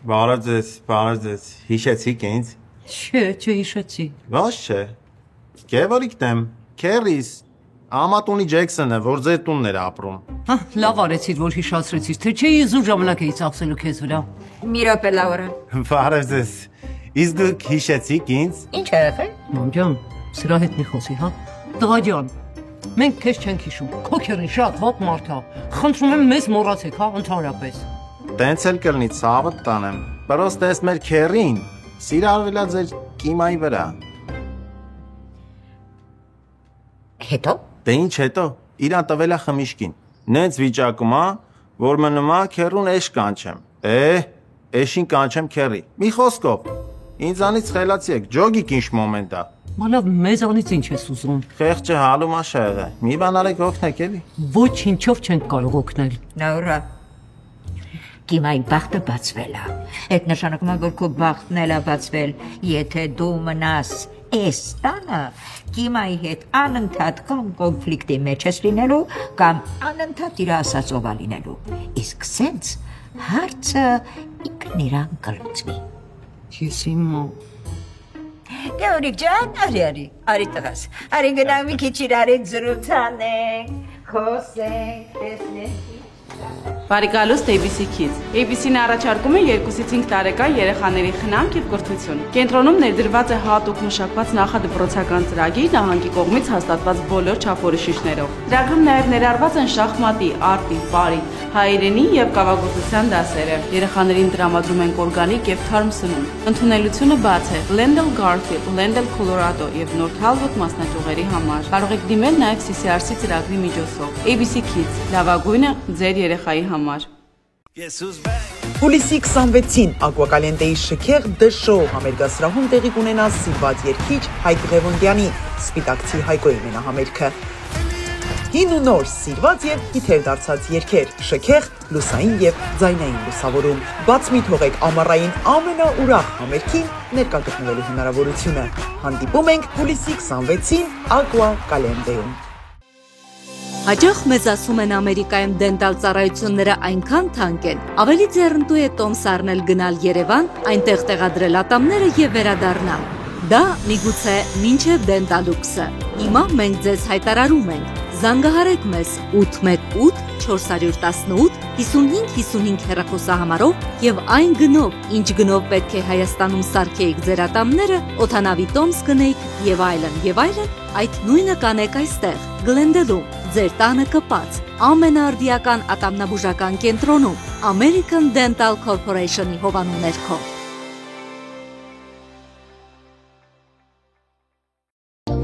Բարև, հիշեցիք ինձ։ Չհիշեցի։ Ոչ չէ։ Գևորիկ դեմ, Քերիս, Ամատունի Ջեքսոնը, որ ձեր տունն էր ապրում։ Հա, լավ արեցիր, որ հիշացրեցիր, թե չէի զուր ժամանակ էի ծախսելու քեզ վրա։ Մի րոպե Լաուրա։ Բարև, իսկ դուք հիշեցիք ինձ։ Ինչ է եղել։ Մամջան, սրա հետ մի խոսի, հա։ Տղա ջան, մենք քեզ չենք հիշում։ Քո քերին շատ ված մարդ է։ Խնդրում եմ մեզ մոռացեք, հա, ընդհանրապես։ Տենց էլ կլինի, ցավդ տանեմ։ Պրոստը ես մեր քերին, սիրարվելա ձեր կիմայի վրա։ Հետո։ Դե ինչ հետո, իրան տվել է խմիշկին։ Նենց վիճակում է, որ մնում է քերուն էշ կանչեմ։ Էշին կանչեմ քերի։ Մի խոսքով։ Ինձանից խելացի եք, ջոգիկ ինչ մոմենտ է։ Մանավ մեզանից ինչ ես ուզում։ Խեղճը հալում աշա եղե։ Մի բան արեք օգնեք էլի։ Ոչինչով չենք կարող օգնել։ Լաուրա։ Կիմայի բախտը բացվել է։ Այդ նշանակում է, որ քո բախտն էլ է բացվել, եթե դու մնաս այս տանը, Կիմայի հետ անընդհատ կամ կոնֆլիկտի մեջ ես լինելու, կամ անընդհատ իր ասածով լինելու։ Իսկ սենց հարցը ինքն իրան կլուծվի։ Ես իմո։ Գեորգ ջան, արի տղաս, արի գնանք մի քիչ իրար հետ զրուցանենք, խոսենք, տեսնենք։ Բարեկալուստ ABC Kids։ ABC-ն առաջարկում է 2-ից 5 տարեկան երեխաների խնամք եւ կրթություն։ Կենտրոնում ներդրված է հատուկ մշակված նախադպրոցական ծրագիր նահանգի կողմից հաստատված բոլոր չափորոշիչներով։ Ծրագրում նաեւ ներառված են շախմատի, արտի, պարի, հայերենի եւ կավագործության դասերը։ Երեխաներին տրամադրում են օրգանիկ եւ թարմ սնունդ։ Ընդունելությունը բաց է Glendale Garfield, Glendale Colorado եւ North Hollywood մասնաճյուղերի համար։ Կարող եք դիմել նաեւ CCRC ծրագրի միջոցով։ ABC Kids, լավագույնը ձեր երեխայի համար։ Հուլիսի 26-ին Ակվակալենտեի շքեղ դշո համերգասրահում տեղի կունենա սիրված երգիչ Հայկ Ղևոնդյանի Սպիտակցի Հայկոյի մենահամերգը։ Հին ու նոր սիրված եւ հիթեր դարձած երգեր, շքեղ, լուսային եւ ձայնային լուսավորում։ Բաց մի թողեք ամառային ամենաուրախ համերգին ներկա գտնվելու հնարավորությունը։ Հանդիպում ենք հուլիսի 26-ին Ակվակալենտեում։ Հաճախ մեզ ասում են Ամերիկայում դենտալ ծառայությունները այնքան թանկ են, ավելի ձեռնտու է տոմս առնել գնալ Երևան, այնտեղ տեղադրել ատամները եւ վերադառնալ։ Դա միգուցե մինչև դենտալուքսը։ Հիմա մենք ձեզ հայտարարում ենք. զանգահարեք մեզ 818-418-5555 հեռախոսահամարով եւ այն գնով, ինչ գնով պետք է Հայաստանում սարքեիք ձեր ատամները, օդանավի տոմս գնեիք եւ այլն, այդ նույնը կանեք այստեղ, Գլենդելում, ձեր տանը կպած, ամենաարդիական ատամնաբուժական կենտրոնում, American Dental Corporation-ի հովանու ներքո։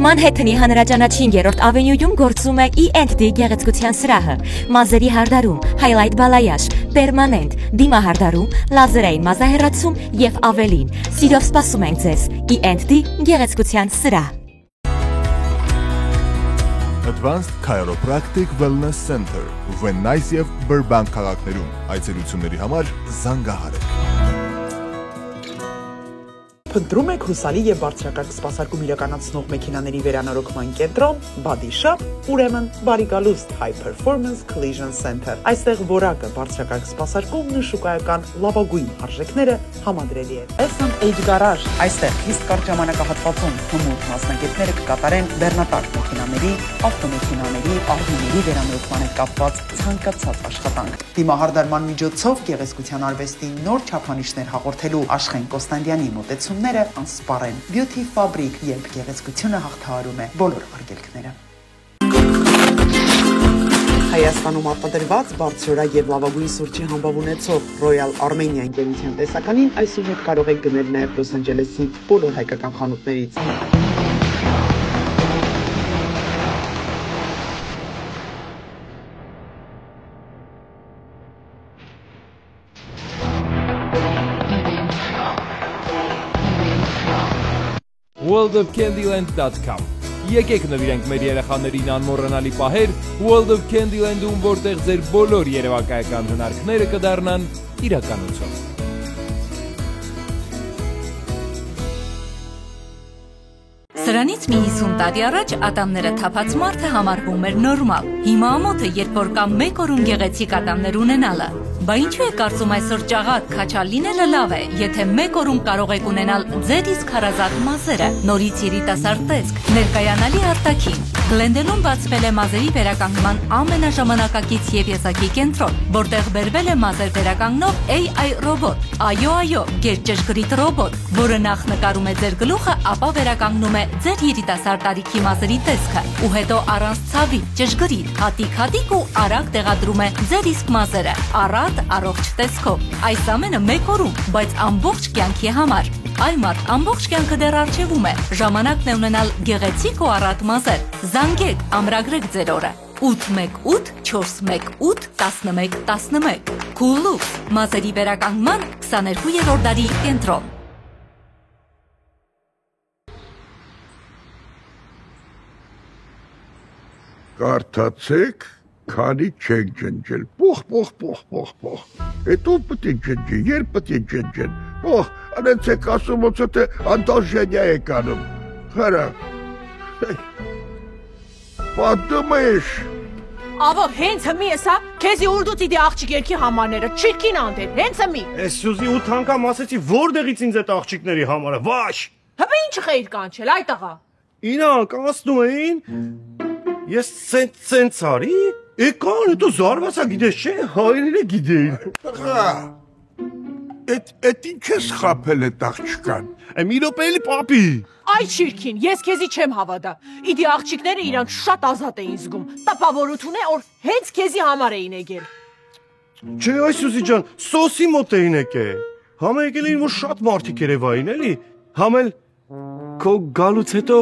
Մանհեթենի հանրաճանաչին 3-րդ ավենյուում գործում է E&D գեղեցկության սրահը, մազերի հարդարում, հայլայթ բալայաշ, պերմանենտ, դիմահարդարում, լազերային մազահեռացում եւ ավելին։ Սիրով սպասում ենք ձեզ E&D գեղեցկության սրահ։ Advanced Chiropractic Wellness Center, Venice եւ Burbank քաղաքներում այցելությունների համար զանգահարեք։ Փնտրում եք հուսալի եւ բարձրակարգ սպասարկում իրականացնող մեքենաների վերանորոգման կենտրոն, Body Shop, ուրեմն բարի գալուստ High Performance Collision Center։ Այստեղ որակը, բարձրակարգ սպասարկումն ու շուկայական լավագույն արժեքները համադրելի են։ S&H Garage, այստեղ խիստ կարճ ժամանակահատվածում հմուտ մասնագետները կկատարեն բեռնատար մեքենաների, ավտոմեքենաների, RV-ների վերանորոգման հետ կապված ցանկացած աշխատանք։ Դիմահարդարման միջոցով գեղեցկության արվեստի նոր չափանիշներ հաղորդելու Աշխեն Կոստանդյանի մոտեցումները անսպառ են։ Beauty Fabric, երբ գեղեցկությունը հաղթահարում է բոլոր արգելքները։ Հայաստանում արտադրված բարձրորակ եւ լավագույն սուրճի համբավ ունեցող Royal Armenia ընկերության տեսականին այսուհետ կարող եք գնել նաեւ Լոս Անջելեսի բոլոր հայկական խանութներից։ worldofcandyland.com Եկեք նվիրենք մեր երեխաներին անմոռանալի պահեր World of Candyland-ում, որտեղ ձեր բոլոր երևակայական հնարքները կդառնան իրականություն։ Սրանից մի 50 տարի առաջ ատամները թափած մարդը համարվում էր նորմալ։ Հիմա ամոթ է, երբ որ կամ մեկ օրում գեղեցիկ ատամներ ունենալը։ Բա ինչու է կարծում այսօր ճաղատ քաչալ լինելը լավ է, եթե մեկ օրում կարող եք ունենալ ձեր իսկ հարազատ մազերը, նորից երիտասարդ տեսք, ներկայանալի արտաքին։ Գլենդելում բացվել է մազերի վերականգնման ամենաժամանակակից եւ եզակի կենտրոն, որտեղ բերվել է մազեր վերականգնող AI ռոբոտ, այո, գերճշգրիտ ռոբոտ, որը նախ նկարում է ձեր գլուխը, ապա վերականգնում է ձեր երիտասարդ տարիքի մազերի տեսքը, ու հետո առանց ցավի, ճշգրիտ, հատիկ ու արագ տեղադրում է ձեր իսկ մազերը, առատ առողջ տեսքով։ Այս ամենը մեկ օրում, բայց ամբողջ կյանքի համար։ Այ մարդ, ամբողջ կյանքը դեռ առջևում է։ Ժամանակն է ունենալ գեղեցիկ ու առատ մազեր։ Զանգեք, ամրագրեք ձեր օրը։ 818-418-1111 Cool Looks, մազերի վերականգնման 22-րդ դարի կենտրոն։ Կարդացեք, քանի չեք ջնջել։ Պոխ։ Հետո պետք է ջնջի, երբ պետք է ջնջեն։ Պոխ, անեցեք ասում ոնց թե անտաժենյա եք անում։ Խարա։ Պատմես։ Ավո, հենց հմի ես, հա, քեզի ուրդուց իդի աղջիկ երկի համարները, չիրքին անդեն, հենց հմի։ Ես Սյուզի 8 անգամ ասեցի, որտեղից ինձ այդ աղջիկների համարը, վաշ։ Հəbə ինչի խեիր կանչել, այ տղա։ Իրանք ասնում էին, ես սենց արի, եկան, հետո զարվացա գիտես չէ, հայրերը գիտեին։ Տղա, էդ ինչ ես խապել էդ աղջկան։ Մի րոպե պապի։ Այ չիրքին, ես քեզի չեմ հավատա։ Իդի աղջիկները իրանք շատ ազատ էին զգում։ Տպավորություն է, որ հենց քեզի համար էին եկել։ Չէ, այ Սյուզի ջան, սոսի մոտ էին եկել։ Համը եկել էին, որ շատ մարդիկ երևային, էլի։ Համել քո գալուց հետո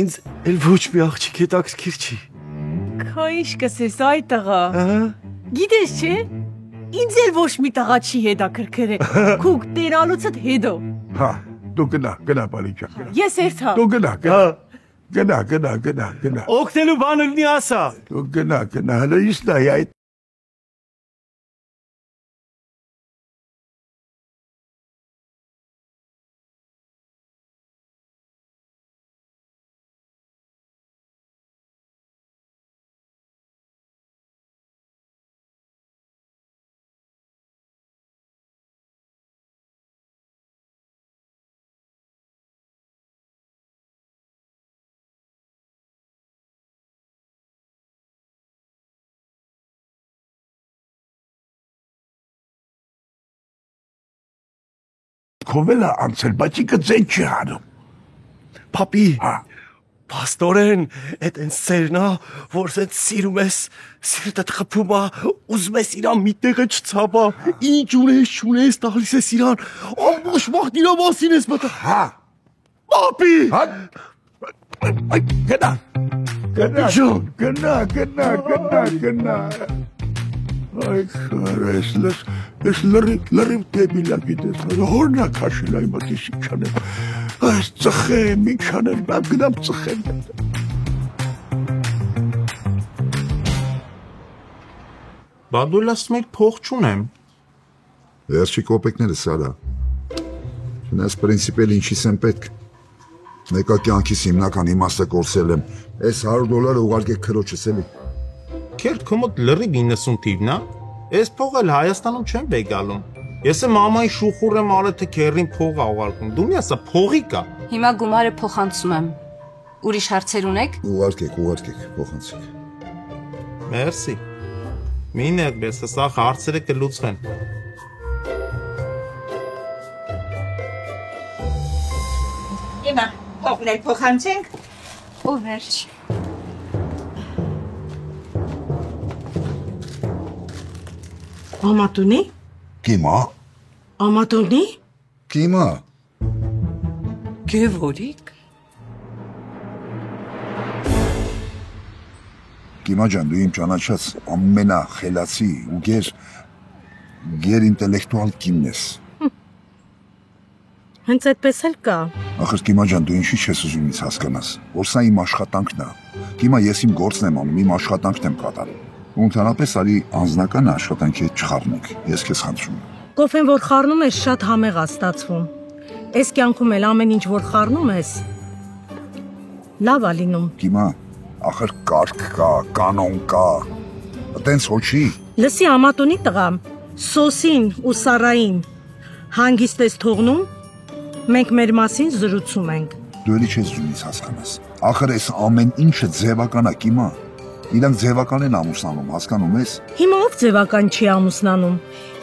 ինձ էլ ոչ մի աղջիկ հետաքրքիր չի։ Քո ինչ կսես այ տղա։ Գիտես չէ։ Ինձ էլ ոչ մի տղա չի հետաքրքրել։ Քուք տերալուցդ հետո։ Հա, դու գնա բալիճա։ Ես երթա։ Դու գնա։ Օգնելու բան լինի ասա։ Դու գնա, հələ ինչ նայ այդ Քովելա անցել, բայց ինքը ձեն չի հանում։ Պապի, Պաստորեն, այդ են սերնա, որ սենց սիրում ես, սիրտդ խփում է, ուզում ես իրան մի տեղը չցապա, ինչ ունես, տալիս ես իրան, ամբողջ վաղտ իրա մասին ես մտա։ Հա։ Պապի։ Գնա։ Ay քարես, ես լրիվ դեբիլա գիտես, հորնա քաշել այ մտիսի չանել, այս ծխեմ, ինչ անել, բավ գնամ ծխեմ։ Բա դու լասում եք փող չունեմ։ Վերջի կոպեկները սարա։ Չնայած պրինցիպել ինչիս եմ պետք։ Մեկա կյանքիս հիմնական իմաստը կորցել եմ, այս $100 ուղարկեք քրոջս էլի։ Քեր քո մոտ լրիվ 90 թիվն է։ Այս փողը Հայաստանում չեմ բեգալում։ Ես եմ մամայի շուխուռ եմ արել թե քերին փող ա ուղարկում։ Դու մի ասա փողի կա։ Հիմա գումարը փոխանցում եմ։ Ուրիշ հարցեր ունեք։ Ուղարկեք, փոխանցեք։ Մերսի։ Մի ներբես, սա հարցերը կլուծվեն։ Հիմա փողներ փոխանցենք։ Ու վերջ։ Ամատունի։ Կիմա։ Ամատունի։ Կիմա։ Գևորիկ։ Կիմա ջան, դու իմ ճանաչած ամենախելացի ու գեր ինտելեկտուալ կիմն ես։ Հենց այդպես էլ կա։ Ախր Կիմա ջան, դու ինչի չես ուզում ինձ հասկանաս, որ սա իմ աշխատանքն է։ Կիմա, ես իմ գործն եմ անում, իմ աշխատանքն եմ կատարում։ Ու ընդհանրապես արի անձնական աշխատանքի հետ չխառնենք, ես քեզ խնդրում եմ։ Կոֆեն, որ խառնում ես, շատ համեղ է ստացվում։ Այս կյանքում էլ ամեն ինչ որ խառնում ես, լավ է լինում։ Կիմա, ախր կարգ կա, կանոն կա։ Այտենց ոչի։ Լսի Ամատունի տղամ, Սոսին ու Սարային հանգիստ ես թողնում, մենք մեր մասին զրուցում ենք։ Դու էլի չես ուզում ինձ հասկանաս։ Ախր այս ամեն ինչը ձևական է, Կիմա։ Իրանք ձևական են ամուսնանում, հասկանում ես։ Հիմա ով ձևական չի ամուսնանում։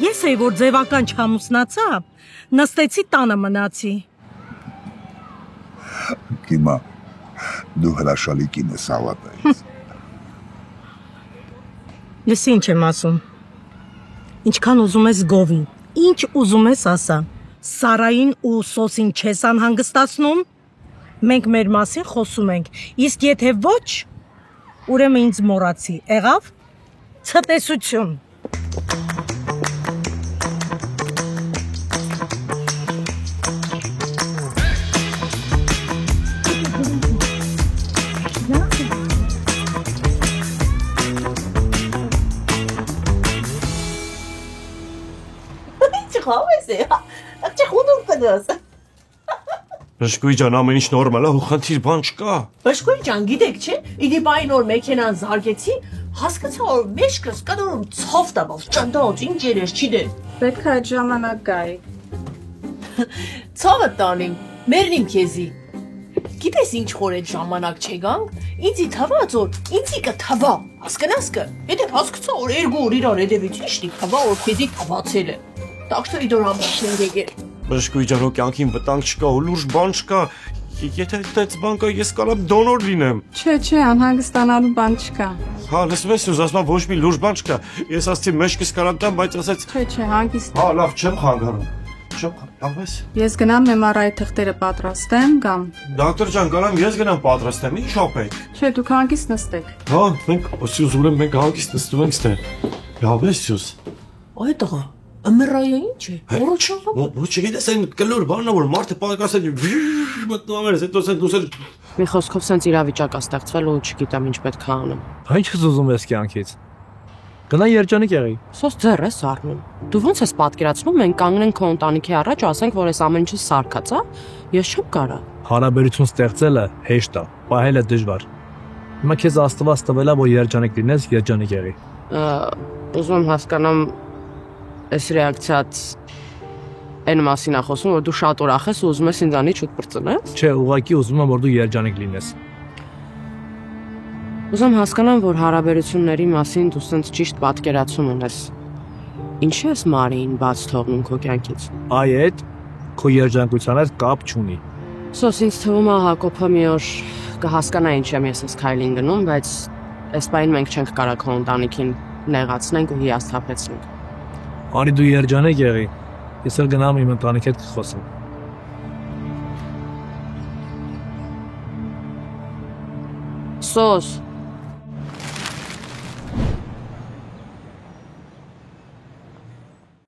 Ես էի, որ ձևական չամուսնացա, նստեցի տանը մնացի։ Կիմա, դու հրաշալի կին ես ավատայից։ Լսի ինչ եմ ասում։ Ինչքան ուզում ես գովի, ինչ ուզում ես ասա։ Սարային ու Սոսին չես անհանգստացնում։ Մենք մեր մասին խոսում ենք, իսկ եթե ոչ, ուրեմն ինձ մոռացի, եղավ? Ցտեսություն։ Բժշկուի ջան, ամեն ինչ նորմալ է, ու խնդիր բան չկա։ Բժշկուի ջան, գիտեք չէ, իդի բայի նոր մեքենան զարգեցի, հասկացա որ մեջքս կդորում ցավ տաբավ, ճանդաց, ինչ երես չի դեր։ Պետք է այդ ժամանակ գայի։ Ցավը տանիմ, մերնիմ քեզի։ Գիտես ինչ խոր այդ ժամանակ չեգանք, ինձի թվաց որ ինձի կթվա, հասկանաս կը։ Եթե հասկացա որ երկու օր իրար հետևից իշտի թվա որ քեզի թվացել է։ Так что իդոր ամբողջն եկել։ Բժշկուի ջան, կյանքին վտանգ չկա, ու լուրջ բան չկա։ Եթե այդպես բան կա, ես կարամ դոնոր լինեմ։ Չէ, անհանգստանալու բան չկա։ Հա, լսում ես, ասում ոչ մի լուրջ բան չկա։ Ես ասացի մեջքս կարամ տամ, բայց ասաց Չէ, հանգիստ։ Հա, լավ, չեմ խանգարում։ Լավես։ Ես գնամ MRI թղթերը պատրաստեմ, գամ։ Դոկտոր ջան, գնամ ես գնամ պատրաստեմ, ինչ շոփեք։ Չէ, դուք հանգիստ նստեք։ Հա, մենք osի ուզում ենք հանգիստ նստում ենք ստե։ Լավես սյուս։ Այ տղա, MRI-ը ինչ է։ Որոչով։ Ոչ չգիտես այն կլոր բանն է որ մարդը պատկասել մտնում ամերս, հետո սեն դուսել։ Մի խոսքով սենց իրավիճակ է ստեղծվել ու չգիտեմ ինչ պետք է անեմ։ Ինչ ես ուզում ես կյանքից։ Գնա երջանիկ եղի։ Սոս ձեռ ես առնում։ Դու ո՞նց ես պատկերացնում մենք կանգնենք քո ընտանիքի առաջ ու ասենք որ այս ամեն ինչը սարկած է։ Ես չեմ կարա։ Հարաբերություն ստեղծելը հեշտ է, պահելը դժվար։ Հիմա քեզ Աստված տվել է որ երջանիկ լինես, երջանիկ եղի։ Ուզում եմ հասկանամ այս ռեակցիաց այն մասին է խոսում որ դու շատ ուրախ ես ու ուզում ես ինձանից շուտ բրծնես։ Չէ, ուղղակի ուզում եմ որ դու երջանիկ լինես։ Ուզում հասկանամ որ հարաբերությունների մասին դու սենց ճիշտ պատկերացում ունես։ Ինչի՞ ես Մարիին բաց թողնում քո կյանքից։ Այ այդ քո երջանկության հետ կապ չունի։ Սոս ինձ թվում է Հակոբը մի օր կհասկանա ինչ եմ ես Քայլին գնում, բայց այս պայն մենք չենք կարող քո ընտանիքին նեղացնենք ու հիասթափեցնենք։ Արի դու երջանիկ եղի։ Ես էլ գնամ իմ ընտանիքի հետ կխոսեմ։ Սոս